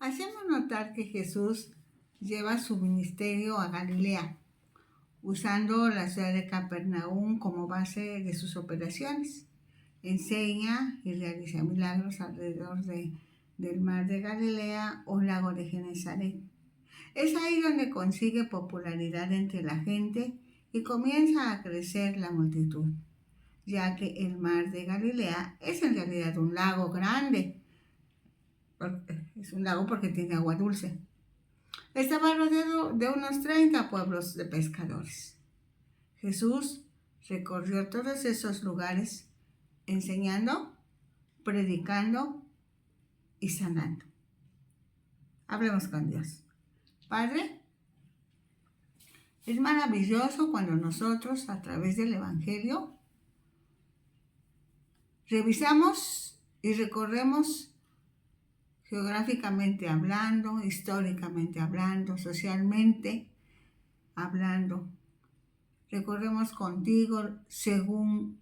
Hacemos notar que Jesús lleva su ministerio a Galilea, usando la ciudad de Capernaum como base de sus operaciones. Enseña y realiza milagros alrededor del mar de Galilea o lago de Genesaret. Es ahí donde consigue popularidad entre la gente y comienza a crecer la multitud, ya que el mar de Galilea es en realidad un lago grande. Es un lago porque tiene agua dulce. Estaba rodeado de unos 30 pueblos de pescadores. Jesús recorrió todos esos lugares enseñando, predicando y sanando. Hablemos con Dios. Padre, es maravilloso cuando nosotros, a través del Evangelio, revisamos y recorremos geográficamente hablando, históricamente hablando, socialmente hablando. Recorremos contigo según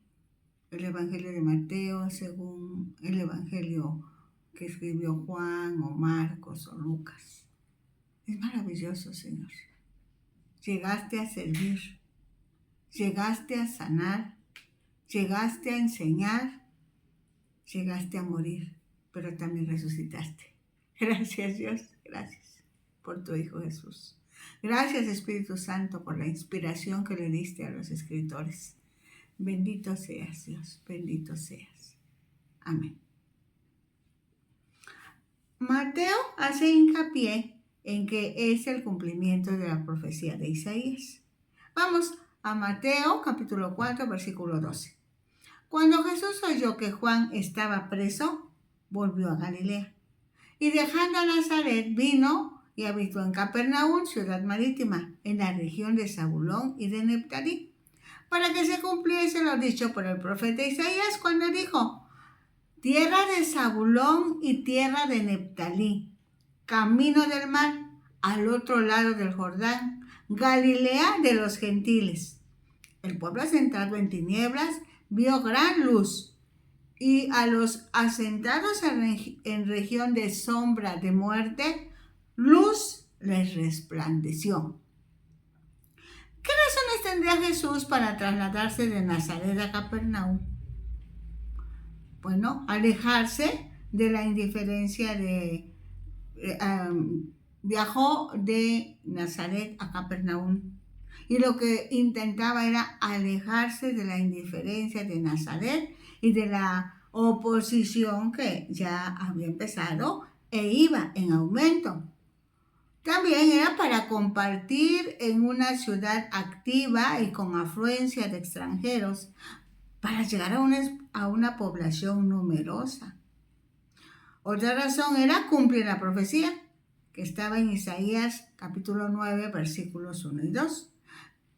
el Evangelio de Mateo, según el Evangelio que escribió Juan o Marcos o Lucas. Es maravilloso, Señor. Llegaste a servir, llegaste a sanar, llegaste a enseñar, llegaste a morir, pero también resucitaste. Gracias, Dios, gracias por tu Hijo Jesús. Gracias, Espíritu Santo, por la inspiración que le diste a los escritores. Bendito seas, Dios, bendito seas. Amén. Mateo hace hincapié en que es el cumplimiento de la profecía de Isaías. Vamos a Mateo capítulo 4, versículo 12. Cuando Jesús oyó que Juan estaba preso, volvió a Galilea. Y dejando a Nazaret, vino y habitó en Capernaum, ciudad marítima, en la región de Zabulón y de Neftalí, para que se cumpliese lo dicho por el profeta Isaías cuando dijo: tierra de Zabulón y tierra de Neftalí, camino del mar, al otro lado del Jordán, Galilea de los gentiles. El pueblo asentado en tinieblas vio gran luz, y a los asentados en región de sombra de muerte, luz les resplandeció. ¿Qué razones tendría Jesús para trasladarse de Nazaret a Capernaum? Bueno, alejarse de la indiferencia viajó de Nazaret a Capernaum y lo que intentaba era alejarse de la indiferencia de Nazaret y de la oposición que ya había empezado e iba en aumento. También era para compartir en una ciudad activa y con afluencia de extranjeros, para llegar a una población numerosa. Otra razón era cumplir la profecía que estaba en Isaías capítulo 9, versículos 1 y 2,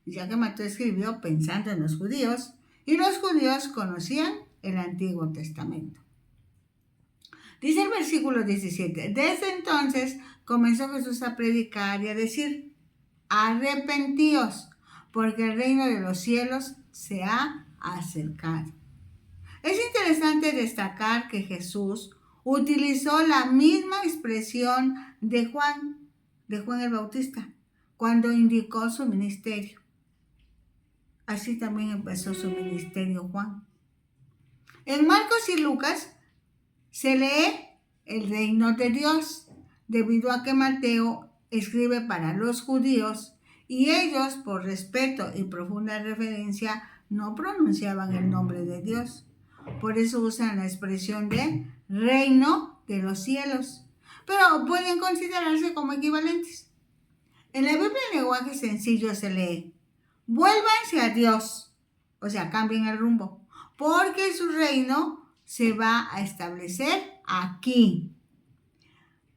ya que Mateo escribió pensando en los judíos, y los judíos conocían el Antiguo Testamento. Dice el versículo 17, desde entonces comenzó Jesús a predicar y a decir: arrepentíos, porque el reino de los cielos se ha acercado. Es interesante destacar que Jesús utilizó la misma expresión de Juan el Bautista, cuando indicó su ministerio. Así también empezó su ministerio Juan. En Marcos y Lucas se lee el reino de Dios, debido a que Mateo escribe para los judíos y ellos, por respeto y profunda reverencia, no pronunciaban el nombre de Dios. Por eso usan la expresión de reino de los cielos, pero pueden considerarse como equivalentes. En la Biblia en lenguaje sencillo se lee: vuélvanse a Dios, o sea, cambien el rumbo, porque su reino se va a establecer aquí.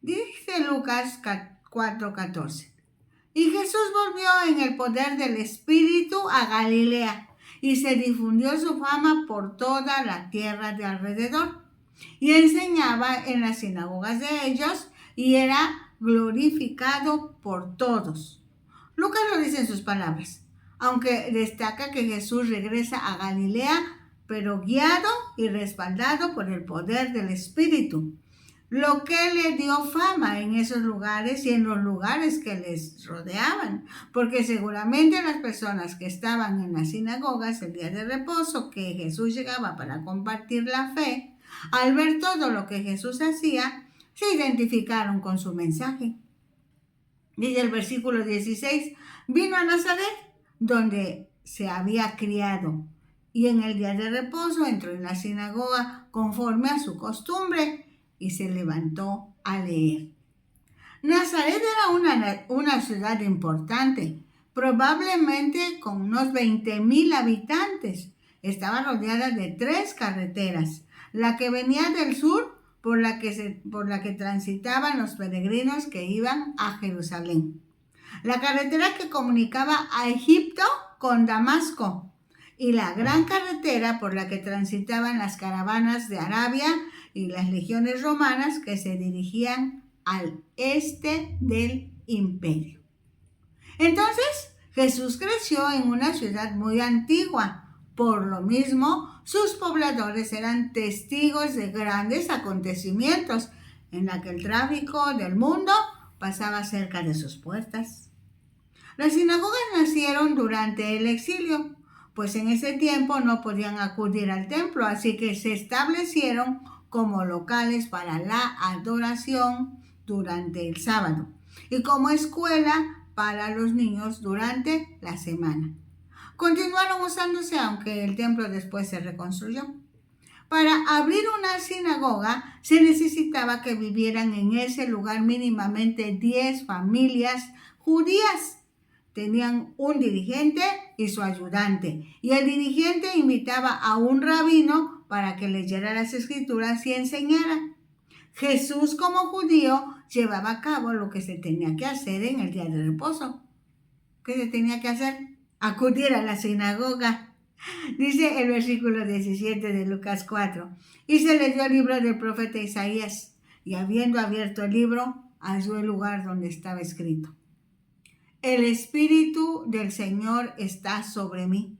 Dice Lucas 4:14. Y Jesús volvió en el poder del Espíritu a Galilea, y se difundió su fama por toda la tierra de alrededor. Y enseñaba en las sinagogas de ellos, y era glorificado por todos. Lucas lo dice en sus palabras, aunque destaca que Jesús regresa a Galilea, pero guiado y respaldado por el poder del Espíritu. lo que le dio fama en esos lugares y en los lugares que les rodeaban, porque seguramente las personas que estaban en las sinagogas el día de reposo, que Jesús llegaba para compartir la fe, al ver todo lo que Jesús hacía, se identificaron con su mensaje. Dice el versículo 16, vino a Nazaret, donde se había criado, y en el día de reposo entró en la sinagoga conforme a su costumbre y se levantó a leer. Nazaret era una ciudad importante, probablemente con unos 20,000 habitantes. Estaba rodeada de 3 carreteras, la que venía del sur por la que transitaban los peregrinos que iban a Jerusalén, la carretera que comunicaba a Egipto con Damasco y la gran carretera por la que transitaban las caravanas de Arabia y las legiones romanas que se dirigían al este del imperio. Entonces, Jesús creció en una ciudad muy antigua. Por lo mismo, sus pobladores eran testigos de grandes acontecimientos en la que el tráfico del mundo pasaba cerca de sus puertas. Las sinagogas nacieron durante el exilio, pues en ese tiempo no podían acudir al templo, así que se establecieron como locales para la adoración durante el sábado y como escuela para los niños durante la semana. Continuaron usándose aunque el templo después se reconstruyó. Para abrir una sinagoga se necesitaba que vivieran en ese lugar mínimamente 10 familias judías. Tenían un dirigente y su ayudante, y el dirigente invitaba a un rabino para que leyera las escrituras y enseñara. Jesús, como judío, llevaba a cabo lo que se tenía que hacer en el día de reposo. ¿Qué se tenía que hacer? Acudir a la sinagoga. Dice el versículo 17 de Lucas 4. Y se leyó el libro del profeta Isaías, y habiendo abierto el libro, halló el lugar donde estaba escrito: el Espíritu del Señor está sobre mí,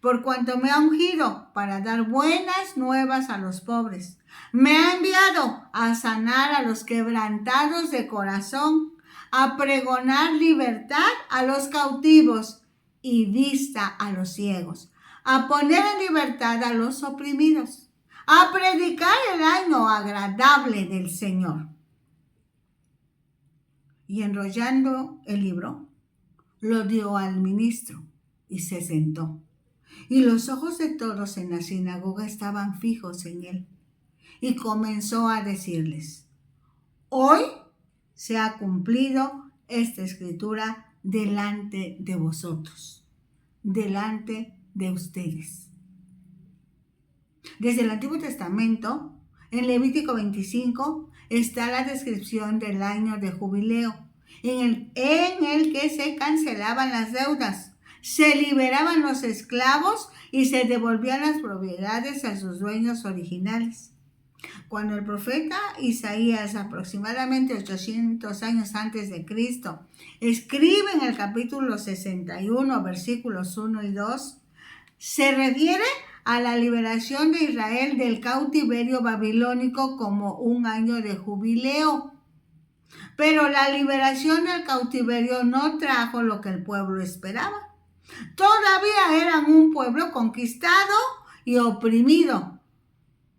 por cuanto me ha ungido para dar buenas nuevas a los pobres. Me ha enviado a sanar a los quebrantados de corazón, a pregonar libertad a los cautivos y vista a los ciegos, a poner en libertad a los oprimidos, a predicar el año agradable del Señor. Y enrollando el libro, lo dio al ministro y se sentó. Y los ojos de todos en la sinagoga estaban fijos en él. Y comenzó a decirles: hoy se ha cumplido esta escritura delante de vosotros, delante de ustedes. Desde el Antiguo Testamento, en Levítico 25, está la descripción del año de jubileo, en el que se cancelaban las deudas, se liberaban los esclavos y se devolvían las propiedades a sus dueños originales. Cuando el profeta Isaías, aproximadamente 800 años antes de Cristo, escribe en el capítulo 61, versículos 1 y 2, se refiere a la liberación de Israel del cautiverio babilónico como un año de jubileo. Pero la liberación del cautiverio no trajo lo que el pueblo esperaba. Todavía eran un pueblo conquistado y oprimido.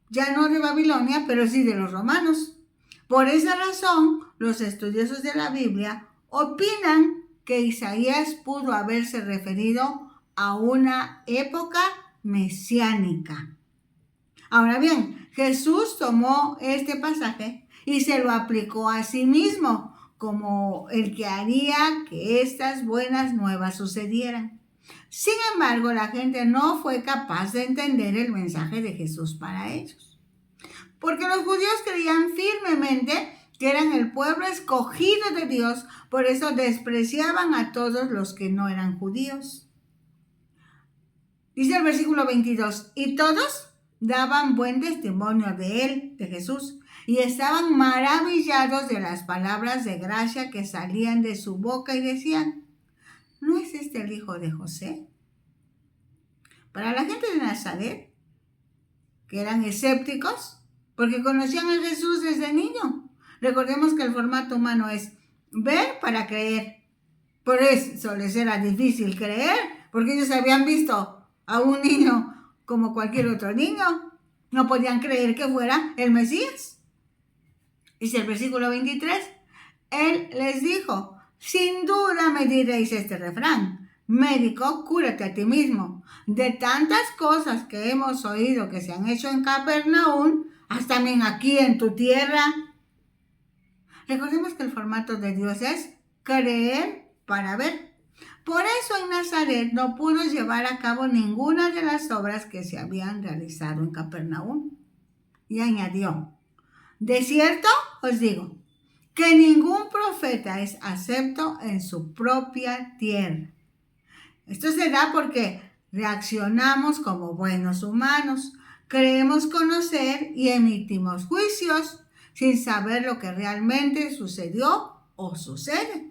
Ya no de Babilonia, pero sí de los romanos. Por esa razón, los estudiosos de la Biblia opinan que Isaías pudo haberse referido a una época mesiánica. Ahora bien, Jesús tomó este pasaje y se lo aplicó a sí mismo como el que haría que estas buenas nuevas sucedieran. Sin embargo, la gente no fue capaz de entender el mensaje de Jesús para ellos, porque los judíos creían firmemente que eran el pueblo escogido de Dios, por eso despreciaban a todos los que no eran judíos. Dice el versículo 22, y todos daban buen testimonio de él, de Jesús, y estaban maravillados de las palabras de gracia que salían de su boca y decían: ¿no es este el hijo de José? Para la gente de Nazaret, que eran escépticos, porque conocían a Jesús desde niño. Recordemos que el formato humano es ver para creer. Por eso les era difícil creer, porque ellos habían visto a un niño como cualquier otro niño. No podían creer que fuera el Mesías. Dice el versículo 23, Él les dijo, sin duda me diréis este refrán, médico, cúrate a ti mismo. De tantas cosas que hemos oído que se han hecho en Capernaum, haz también aquí en tu tierra. Recordemos que el formato de Dios es creer para ver. Por eso en Nazaret no pudo llevar a cabo ninguna de las obras que se habían realizado en Capernaum. Y añadió, de cierto os digo, que ningún profeta es acepto en su propia tierra. Esto se da porque reaccionamos como buenos humanos, creemos conocer y emitimos juicios sin saber lo que realmente sucedió o sucede.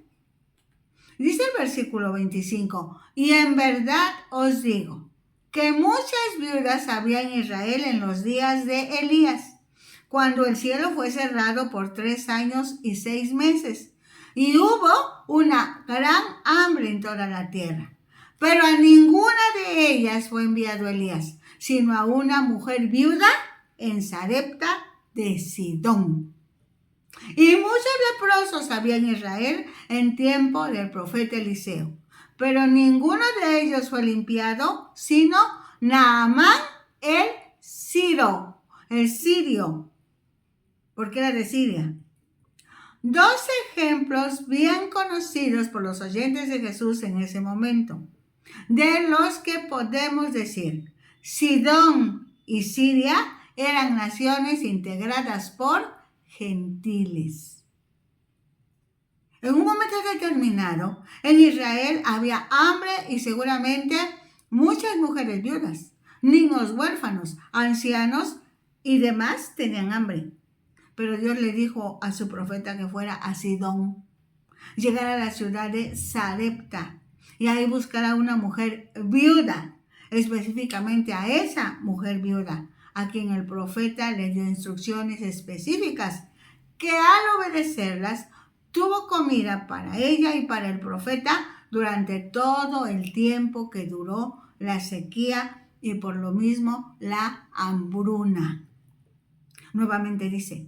Dice el versículo 25, y en verdad os digo que muchas viudas había en Israel en los días de Elías, cuando el cielo fue cerrado por 3 años y 6 meses, y hubo una gran hambre en toda la tierra. Pero a ninguna de ellas fue enviado Elías, sino a una mujer viuda en Sarepta de Sidón. Y muchos leprosos había en Israel en tiempo del profeta Eliseo, pero ninguno de ellos fue limpiado, sino Naamán el sirio, porque era de Siria. 2 ejemplos bien conocidos por los oyentes de Jesús en ese momento, de los que podemos decir, Sidón y Siria eran naciones integradas por gentiles. En un momento determinado, en Israel había hambre y seguramente muchas mujeres viudas, niños huérfanos, ancianos y demás tenían hambre. Pero Dios le dijo a su profeta que fuera a Sidón, llegar a la ciudad de Sarepta y ahí buscar a una mujer viuda, específicamente a esa mujer viuda, a quien el profeta le dio instrucciones específicas, que al obedecerlas tuvo comida para ella y para el profeta durante todo el tiempo que duró la sequía y por lo mismo la hambruna. Nuevamente dice,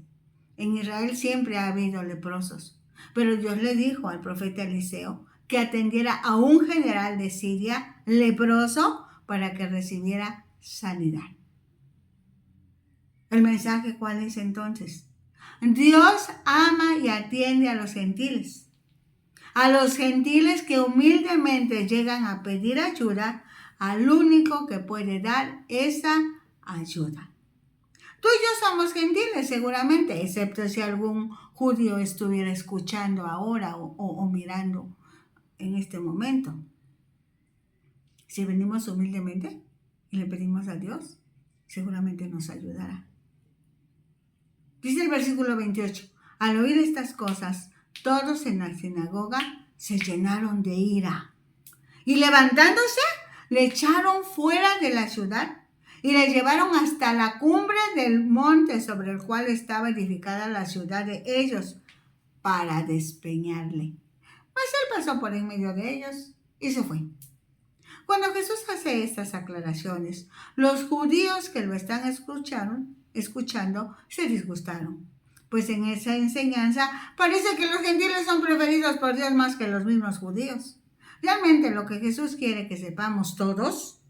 en Israel siempre ha habido leprosos, pero Dios le dijo al profeta Eliseo que atendiera a un general de Siria leproso para que recibiera sanidad. ¿El mensaje cuál es entonces? Dios ama y atiende a los gentiles que humildemente llegan a pedir ayuda al único que puede dar esa ayuda. Tú y yo somos gentiles seguramente, excepto si algún judío estuviera escuchando ahora o mirando en este momento. Si venimos humildemente y le pedimos a Dios, seguramente nos ayudará. Dice el versículo 28, al oír estas cosas, todos en la sinagoga se llenaron de ira y levantándose, le echaron fuera de la ciudad y le llevaron hasta la cumbre del monte sobre el cual estaba edificada la ciudad de ellos para despeñarle. Mas él pasó por en medio de ellos y se fue. Cuando Jesús hace estas aclaraciones, los judíos que lo están escuchando se disgustaron, pues en esa enseñanza parece que los gentiles son preferidos por Dios más que los mismos judíos. Realmente lo que Jesús quiere que sepamos todos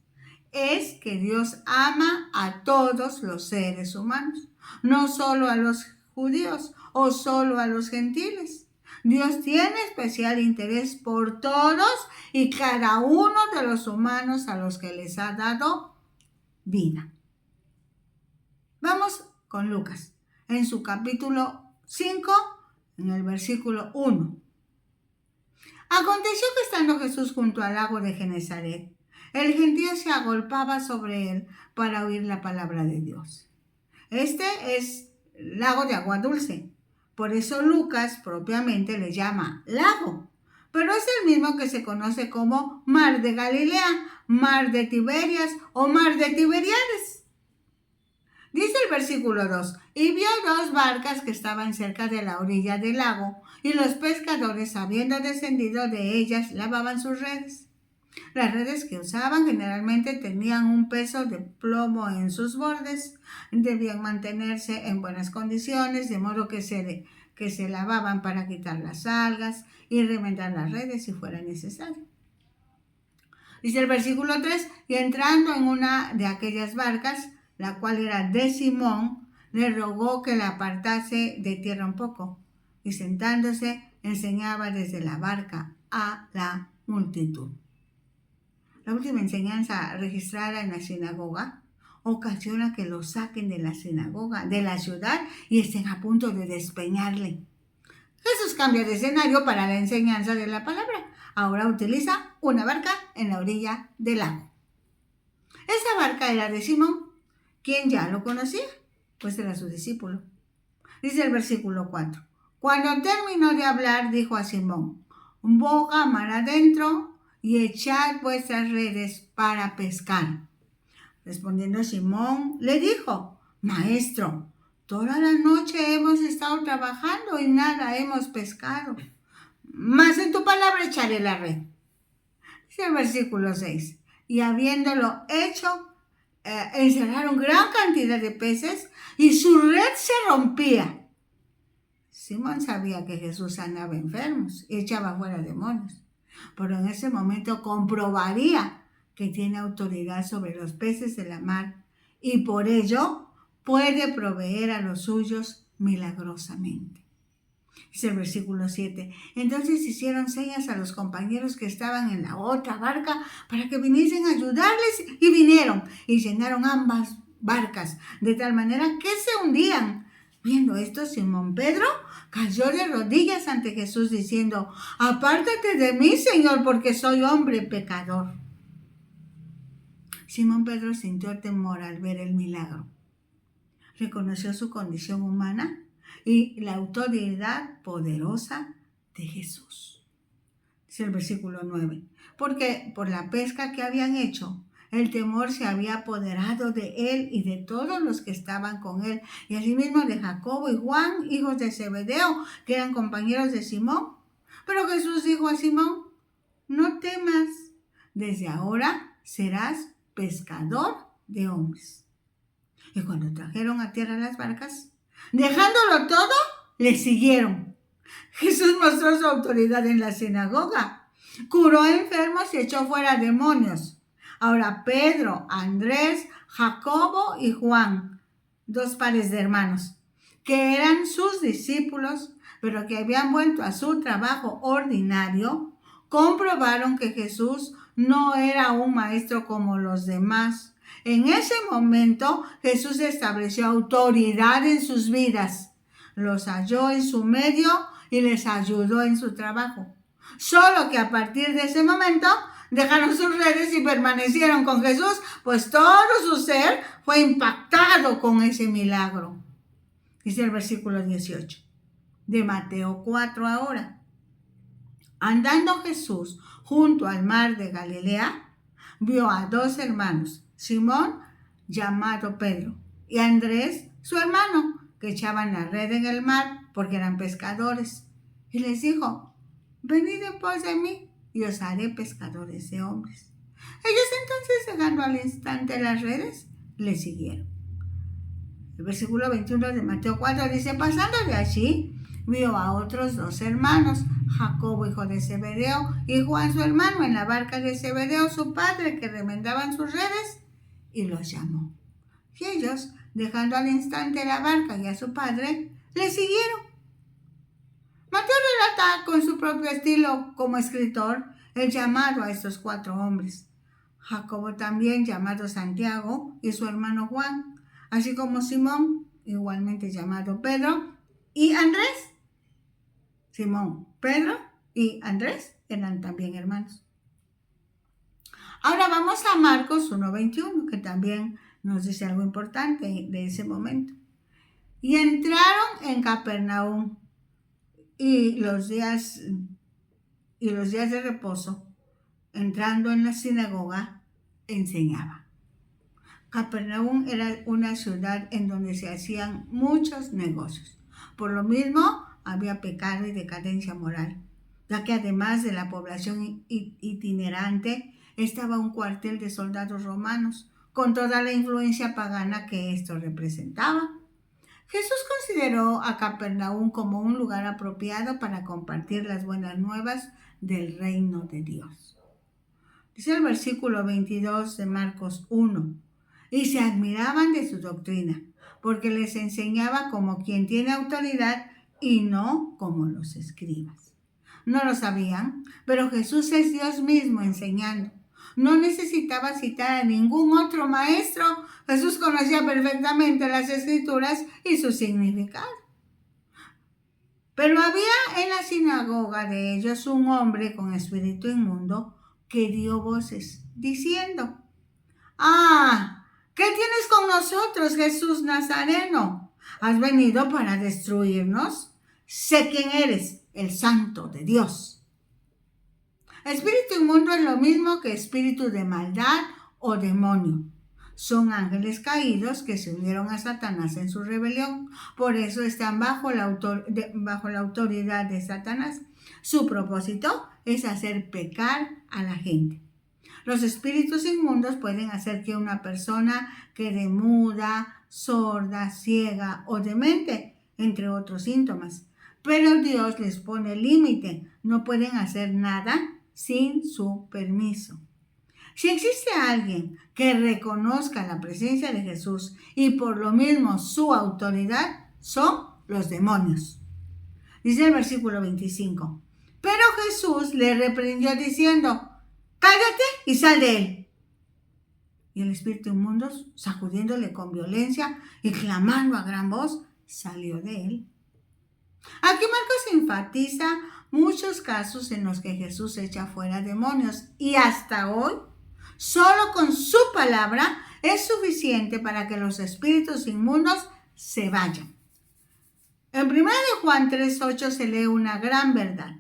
es que Dios ama a todos los seres humanos, no solo a los judíos o solo a los gentiles. Dios tiene especial interés por todos y cada uno de los humanos a los que les ha dado vida. Vamos con Lucas, en su capítulo 5, en el versículo 1. Aconteció que estando Jesús junto al lago de Genesaret, el gentío se agolpaba sobre él para oír la palabra de Dios. Este es lago de agua dulce. Por eso Lucas propiamente le llama lago, pero es el mismo que se conoce como Mar de Galilea, Mar de Tiberias o Mar de Tiberíades. Dice el versículo 2, y vio dos barcas que estaban cerca de la orilla del lago, y los pescadores, habiendo descendido de ellas, lavaban sus redes. Las redes que usaban generalmente tenían un peso de plomo en sus bordes, debían mantenerse en buenas condiciones, de modo que se lavaban para quitar las algas y remendar las redes si fuera necesario. Dice el versículo 3, y entrando en una de aquellas barcas, la cual era de Simón, le rogó que la apartase de tierra un poco, y sentándose enseñaba desde la barca a la multitud. La última enseñanza registrada en la sinagoga ocasiona que lo saquen de la sinagoga, de la ciudad, y estén a punto de despeñarle. Jesús cambia de escenario para la enseñanza de la palabra. Ahora utiliza una barca en la orilla del lago. Esa barca era de Simón, quien ya lo conocía, pues era su discípulo. Dice el versículo 4. Cuando terminó de hablar, dijo a Simón, boga mar adentro y echad vuestras redes para pescar. Respondiendo Simón, le dijo, Maestro, toda la noche hemos estado trabajando y nada hemos pescado, mas en tu palabra echaré la red. Dice el versículo 6. Y habiéndolo hecho, encerraron gran cantidad de peces y su red se rompía. Simón sabía que Jesús sanaba enfermos y echaba fuera demonios, pero en ese momento comprobaría que tiene autoridad sobre los peces de la mar y por ello puede proveer a los suyos milagrosamente. Dice el versículo 7. Entonces hicieron señas a los compañeros que estaban en la otra barca para que viniesen a ayudarles y vinieron y llenaron ambas barcas de tal manera que se hundían. Viendo esto, Simón Pedro cayó de rodillas ante Jesús diciendo, apártate de mí, Señor, porque soy hombre pecador. Simón Pedro sintió temor al ver el milagro. Reconoció su condición humana y la autoridad poderosa de Jesús. Dice el versículo 9. Porque por la pesca que habían hecho, el temor se había apoderado de él y de todos los que estaban con él, y asimismo de Jacobo y Juan, hijos de Zebedeo, que eran compañeros de Simón. Pero Jesús dijo a Simón, no temas, desde ahora serás pescador de hombres. Y cuando trajeron a tierra las barcas, dejándolo todo, le siguieron. Jesús mostró su autoridad en la sinagoga. Curó a enfermos y echó fuera demonios. Ahora Pedro, Andrés, Jacobo y Juan, dos pares de hermanos, que eran sus discípulos, pero que habían vuelto a su trabajo ordinario, comprobaron que Jesús no era un maestro como los demás. En ese momento Jesús estableció autoridad en sus vidas, los halló en su medio y les ayudó en su trabajo. Solo que a partir de ese momento dejaron sus redes y permanecieron con Jesús, pues todo su ser fue impactado con ese milagro. Dice el versículo 18 de Mateo 4 ahora. Andando Jesús junto al mar de Galilea, vio a dos hermanos, Simón, llamado Pedro, y Andrés, su hermano, que echaban la red en el mar porque eran pescadores. Y les dijo, venid en pos de mí y os haré pescadores de hombres. Ellos entonces, dejando al instante las redes, le siguieron. El versículo 21 de Mateo 4 dice, pasando de allí, vio a otros dos hermanos, Jacobo, hijo de Zebedeo, y Juan, su hermano, en la barca de Zebedeo, su padre, que remendaban sus redes, y los llamó. Y ellos, dejando al instante la barca y a su padre, le siguieron. Mateo relata con su propio estilo como escritor el llamado a estos cuatro hombres. Jacobo también, llamado Santiago, y su hermano Juan, así como Simón, igualmente llamado Pedro, y Andrés. Simón, Pedro y Andrés eran también hermanos. Ahora vamos a Marcos 1:21, que también nos dice algo importante de ese momento. Y entraron en Capernaum y los días de reposo, entrando en la sinagoga, enseñaba. Capernaum era una ciudad en donde se hacían muchos negocios. Por lo mismo, había pecado y decadencia moral, ya que además de la población itinerante, estaba un cuartel de soldados romanos, con toda la influencia pagana que esto representaba. Jesús consideró a Capernaum como un lugar apropiado para compartir las buenas nuevas del reino de Dios. Dice el versículo 22 de Marcos 1, y se admiraban de su doctrina, porque les enseñaba como quien tiene autoridad y no como los escribas. No lo sabían, pero Jesús es Dios mismo enseñando. No necesitaba citar a ningún otro maestro. Jesús conocía perfectamente las Escrituras y su significado. Pero había en la sinagoga de ellos un hombre con espíritu inmundo que dio voces, diciendo: «Ah, ¿qué tienes con nosotros, Jesús Nazareno? ¿Has venido para destruirnos? Sé quién eres, el Santo de Dios». Espíritu inmundo es lo mismo que espíritu de maldad o demonio. Son ángeles caídos que se unieron a Satanás en su rebelión. Por eso están bajo la autoridad de Satanás. Su propósito es hacer pecar a la gente. Los espíritus inmundos pueden hacer que una persona quede muda, sorda, ciega o demente, entre otros síntomas. Pero Dios les pone límite. No pueden hacer nada sin su permiso. Si existe alguien que reconozca la presencia de Jesús y por lo mismo su autoridad, son los demonios. Dice el versículo 25. Pero Jesús le reprendió diciendo: «Cállate y sal de él». Y el espíritu inmundo, sacudiéndole con violencia y clamando a gran voz, salió de él. Aquí Marcos enfatiza muchos casos en los que Jesús echa fuera demonios y hasta hoy, solo con su palabra es suficiente para que los espíritus inmundos se vayan. En 1 Juan 3:8 se lee una gran verdad.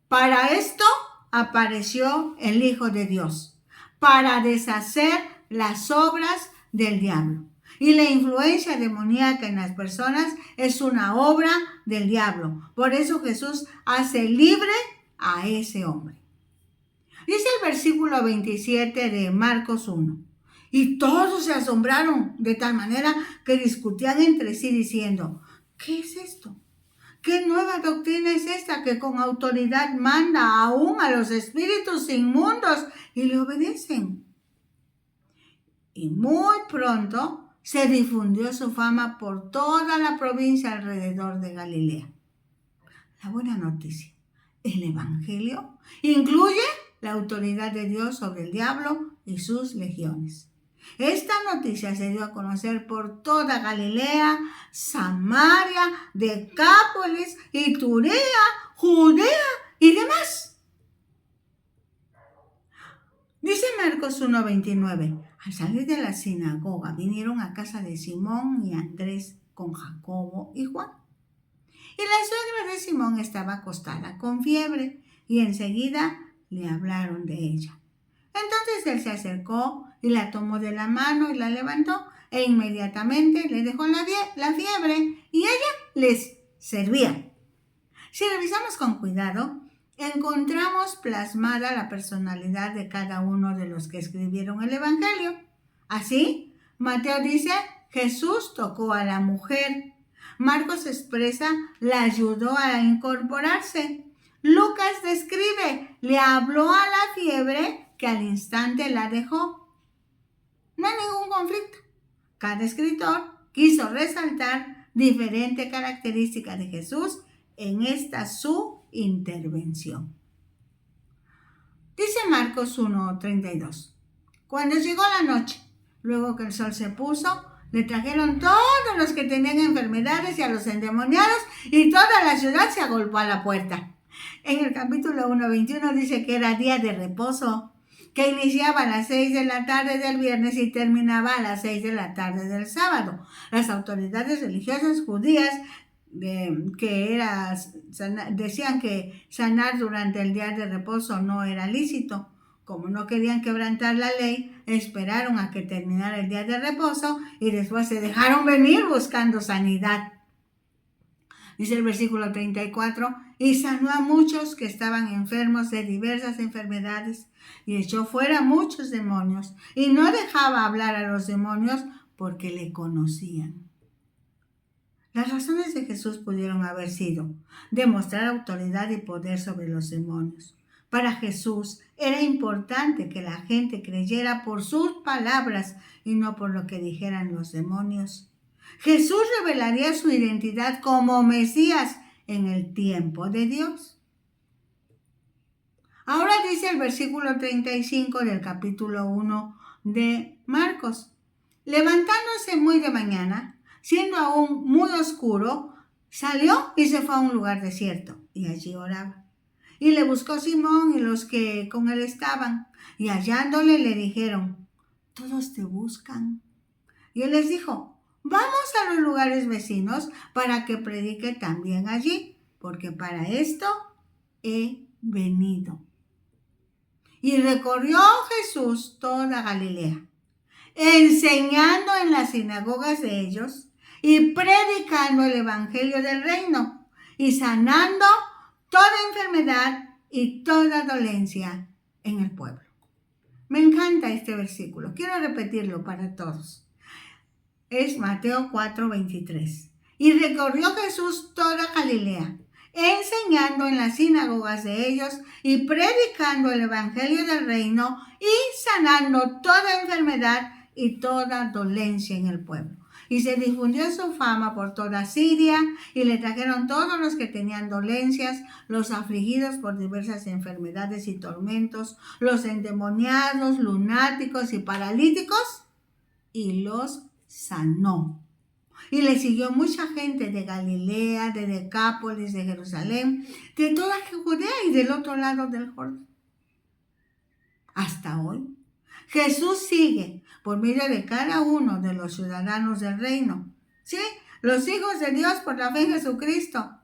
Para esto apareció el Hijo de Dios, para deshacer las obras del diablo. Y la influencia demoníaca en las personas es una obra del diablo. Por eso Jesús hace libre a ese hombre. Dice el versículo 27 de Marcos 1. Y todos se asombraron de tal manera que discutían entre sí diciendo: ¿qué es esto? ¿Qué nueva doctrina es esta que con autoridad manda aún a los espíritus inmundos y le obedecen? Y muy pronto se difundió su fama por toda la provincia alrededor de Galilea. La buena noticia, el Evangelio, incluye la autoridad de Dios sobre el diablo y sus legiones. Esta noticia se dio a conocer por toda Galilea, Samaria, Decápolis, Iturea, Judea y demás. Dice Marcos 1:29, al salir de la sinagoga vinieron a casa de Simón y Andrés con Jacobo y Juan. Y la suegra de Simón estaba acostada con fiebre y enseguida le hablaron de ella. Entonces él se acercó y la tomó de la mano y la levantó e inmediatamente le dejó la fiebre y ella les servía. Si revisamos con cuidado, encontramos plasmada la personalidad de cada uno de los que escribieron el Evangelio. Así, Mateo dice: Jesús tocó a la mujer. Marcos expresa: la ayudó a incorporarse. Lucas describe: le habló a la fiebre que al instante la dejó. No hay ningún conflicto. Cada escritor quiso resaltar diferentes características de Jesús en esta su intervención. Dice Marcos 1:32. Cuando llegó la noche, luego que el sol se puso, le trajeron todos los que tenían enfermedades y a los endemoniados, y toda la ciudad se agolpó a la puerta. En el capítulo 1:21 dice que era día de reposo, que iniciaba a las 6 de la tarde del viernes y terminaba a las 6 de la tarde del sábado. Las autoridades religiosas judías decían que sanar durante el día de reposo no era lícito, como no querían quebrantar la ley, esperaron a que terminara el día de reposo y después se dejaron venir buscando sanidad. Dice el versículo 34, y sanó a muchos que estaban enfermos de diversas enfermedades y echó fuera muchos demonios y no dejaba hablar a los demonios porque le conocían. Las razones de Jesús pudieron haber sido demostrar autoridad y poder sobre los demonios. Para Jesús era importante que la gente creyera por sus palabras y no por lo que dijeran los demonios. Jesús revelaría su identidad como Mesías en el tiempo de Dios. Ahora dice el versículo 35 del capítulo 1 de Marcos. Levantándose muy de mañana, siendo aún muy oscuro, salió y se fue a un lugar desierto y allí oraba. Y le buscó Simón y los que con él estaban, y hallándole le dijeron, todos te buscan. Y él les dijo, vamos a los lugares vecinos para que predique también allí, porque para esto he venido. Y recorrió Jesús toda Galilea, enseñando en las sinagogas de ellos y predicando el evangelio del reino y sanando toda enfermedad y toda dolencia en el pueblo. Me encanta este versículo. Quiero repetirlo para todos. Es Mateo 4:23. Y recorrió Jesús toda Galilea, enseñando en las sinagogas de ellos y predicando el evangelio del reino y sanando toda enfermedad y toda dolencia en el pueblo. Y se difundió su fama por toda Siria, y le trajeron todos los que tenían dolencias, los afligidos por diversas enfermedades y tormentos, los endemoniados, lunáticos y paralíticos, y los sanó. Y le siguió mucha gente de Galilea, de Decápolis, de Jerusalén, de toda Judea y del otro lado del Jordán. Hasta hoy, Jesús sigue por medio de cada uno de los ciudadanos del reino. ¿Sí? Los hijos de Dios por la fe en Jesucristo.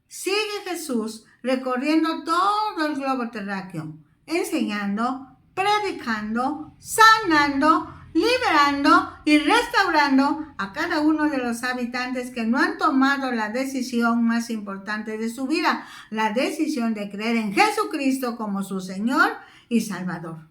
Sigue Jesús recorriendo todo el globo terráqueo, enseñando, predicando, sanando, liberando y restaurando a cada uno de los habitantes que no han tomado la decisión más importante de su vida, la decisión de creer en Jesucristo como su Señor y Salvador.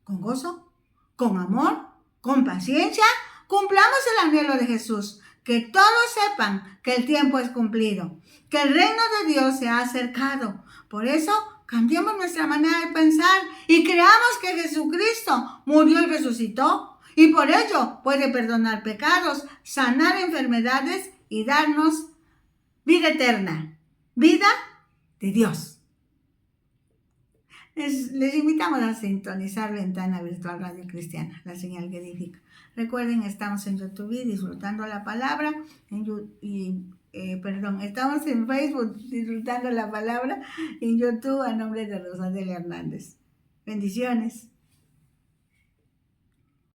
Con gozo, con amor, con paciencia, cumplamos el anhelo de Jesús, que todos sepan que el tiempo es cumplido, que el reino de Dios se ha acercado. Por eso, cambiemos nuestra manera de pensar y creamos que Jesucristo murió y resucitó, y por ello puede perdonar pecados, sanar enfermedades y darnos vida eterna, vida de Dios. Les invitamos a sintonizar Ventana Virtual Radio Cristiana, la señal que edifica. Recuerden, estamos en YouTube disfrutando la palabra, estamos en Facebook disfrutando la palabra, en YouTube a nombre de Rosadelia Hernández. Bendiciones.